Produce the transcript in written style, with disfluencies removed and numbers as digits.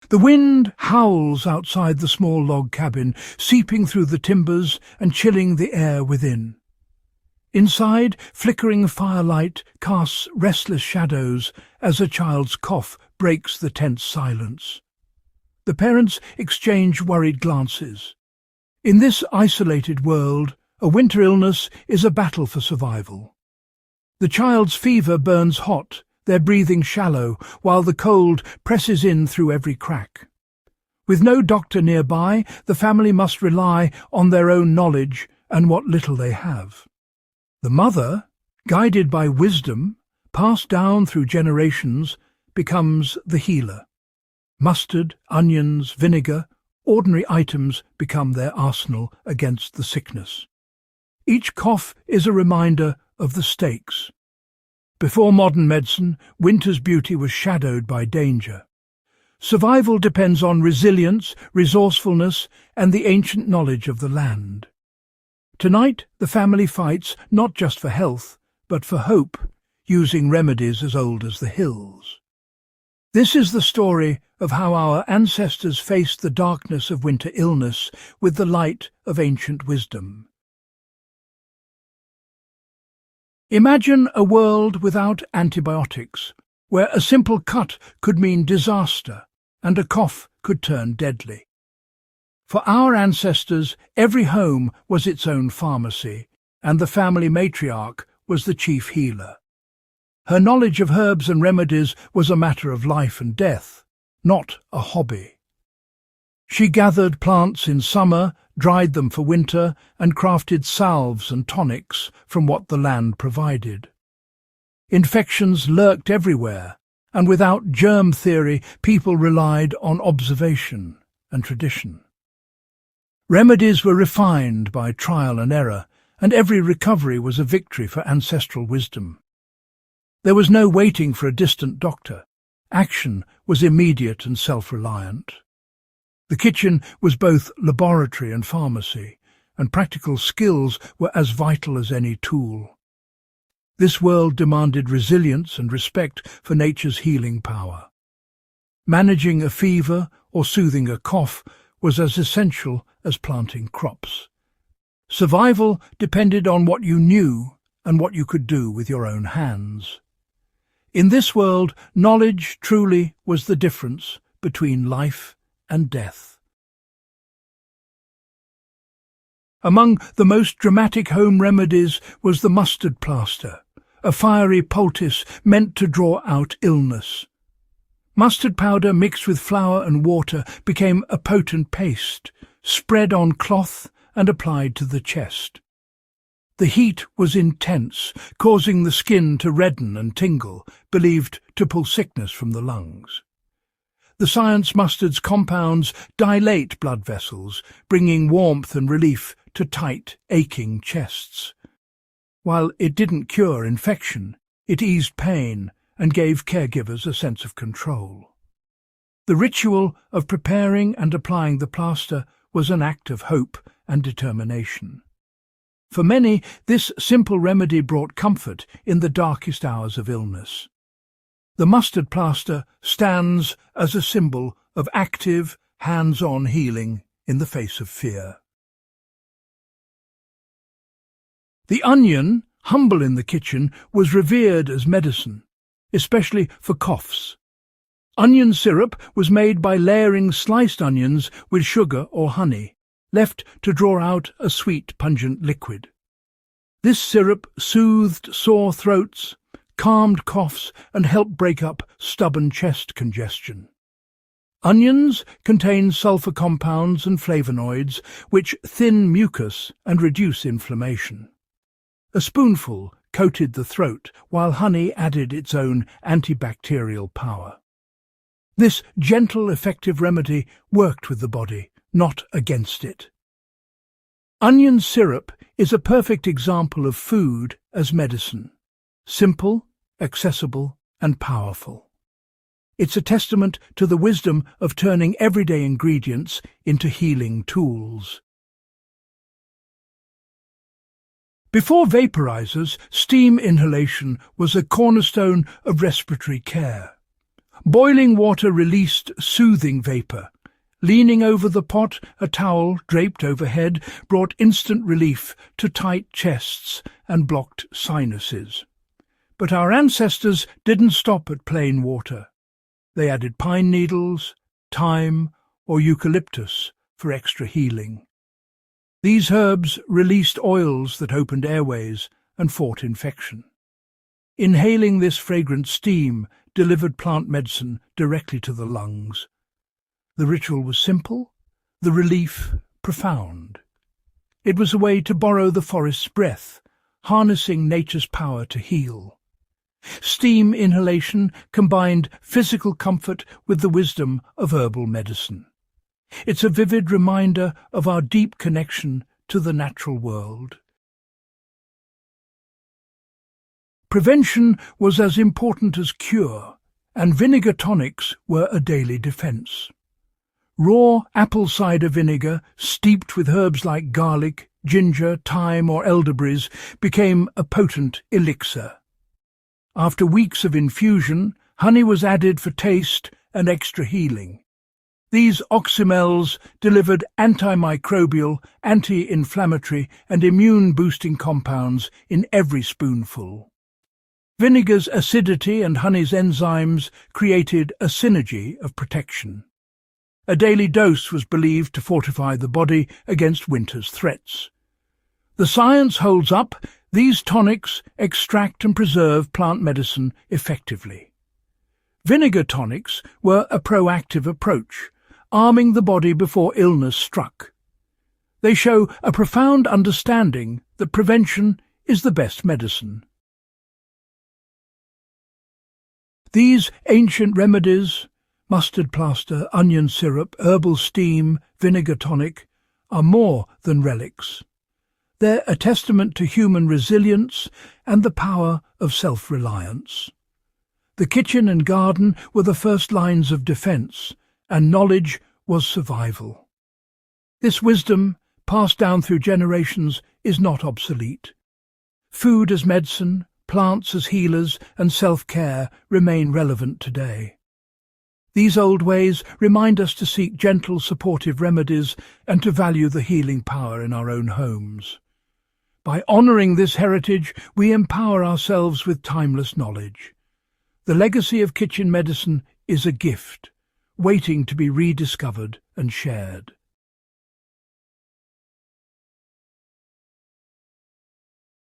The wind howls outside the small log cabin, seeping through the timbers and chilling the air within. Inside, flickering firelight casts restless shadows as a child's cough breaks the tense silence. The parents exchange worried glances. In this isolated world, a winter illness is a battle for survival. The child's fever burns hot, their breathing shallow, while the cold presses in through every crack. With no doctor nearby, the family must rely on their own knowledge and what little they have. The mother, guided by wisdom, passed down through generations, becomes the healer. Mustard, onions, vinegar, ordinary items become their arsenal against the sickness. Each cough is a reminder of the stakes. Before modern medicine, winter's beauty was shadowed by danger. Survival depends on resilience, resourcefulness, and the ancient knowledge of the land. Tonight, the family fights not just for health, but for hope, using remedies as old as the hills. This is the story of how our ancestors faced the darkness of winter illness with the light of ancient wisdom. Imagine a world without antibiotics, where a simple cut could mean disaster and a cough could turn deadly. For our ancestors, every home was its own pharmacy, and the family matriarch was the chief healer. Her knowledge of herbs and remedies was a matter of life and death, not a hobby. She gathered plants in summer, dried them for winter, and crafted salves and tonics from what the land provided. Infections lurked everywhere, and without germ theory, people relied on observation and tradition. Remedies were refined by trial and error, and every recovery was a victory for ancestral wisdom. There was no waiting for a distant doctor. Action was immediate and self-reliant. The kitchen was both laboratory and pharmacy, and practical skills were as vital as any tool. This world demanded resilience and respect for nature's healing power. Managing a fever or soothing a cough was as essential as planting crops. Survival depended on what you knew and what you could do with your own hands. In this world, knowledge truly was the difference between life and death. Among the most dramatic home remedies was the mustard plaster, a fiery poultice meant to draw out illness. Mustard powder mixed with flour and water became a potent paste, spread on cloth and applied to the chest. The heat was intense, causing the skin to redden and tingle, believed to pull sickness from the lungs. The science mustard's compounds dilate blood vessels, bringing warmth and relief to tight, aching chests. While it didn't cure infection, it eased pain and gave caregivers a sense of control. The ritual of preparing and applying the plaster was an act of hope and determination. For many, this simple remedy brought comfort in the darkest hours of illness. The mustard plaster stands as a symbol of active, hands-on healing in the face of fear. The onion, humble in the kitchen, was revered as medicine, especially for coughs. Onion syrup was made by layering sliced onions with sugar or honey, left to draw out a sweet, pungent liquid. This syrup soothed sore throats, calmed coughs, and helped break up stubborn chest congestion. Onions contain sulfur compounds and flavonoids, which thin mucus and reduce inflammation. A spoonful coated the throat, while honey added its own antibacterial power. This gentle, effective remedy worked with the body, not against it. Onion syrup is a perfect example of food as medicine. Simple, accessible, and powerful. It's a testament to the wisdom of turning everyday ingredients into healing tools. Before vaporizers, steam inhalation was a cornerstone of respiratory care. Boiling water released soothing vapour. Leaning over the pot, a towel draped overhead brought instant relief to tight chests and blocked sinuses. But our ancestors didn't stop at plain water. They added pine needles, thyme, or eucalyptus for extra healing. These herbs released oils that opened airways and fought infection. Inhaling this fragrant steam delivered plant medicine directly to the lungs. The ritual was simple, the relief profound. It was a way to borrow the forest's breath, harnessing nature's power to heal. Steam inhalation combined physical comfort with the wisdom of herbal medicine. It's a vivid reminder of our deep connection to the natural world. Prevention was as important as cure, and vinegar tonics were a daily defense. Raw apple cider vinegar, steeped with herbs like garlic, ginger, thyme or elderberries, became a potent elixir. After weeks of infusion, honey was added for taste and extra healing. These oxymels delivered antimicrobial, anti-inflammatory and immune-boosting compounds in every spoonful. Vinegar's acidity and honey's enzymes created a synergy of protection. A daily dose was believed to fortify the body against winter's threats. The science holds up. These tonics extract and preserve plant medicine effectively. Vinegar tonics were a proactive approach, arming the body before illness struck. They show a profound understanding that prevention is the best medicine. These ancient remedies, mustard plaster, onion syrup, herbal steam, vinegar tonic, are more than relics. They're a testament to human resilience and the power of self-reliance. The kitchen and garden were the first lines of defense, and knowledge was survival. This wisdom, passed down through generations, is not obsolete. Food as medicine, plants as healers, and self-care remain relevant today. These old ways remind us to seek gentle, supportive remedies and to value the healing power in our own homes. By honouring this heritage, we empower ourselves with timeless knowledge. The legacy of kitchen medicine is a gift, waiting to be rediscovered and shared.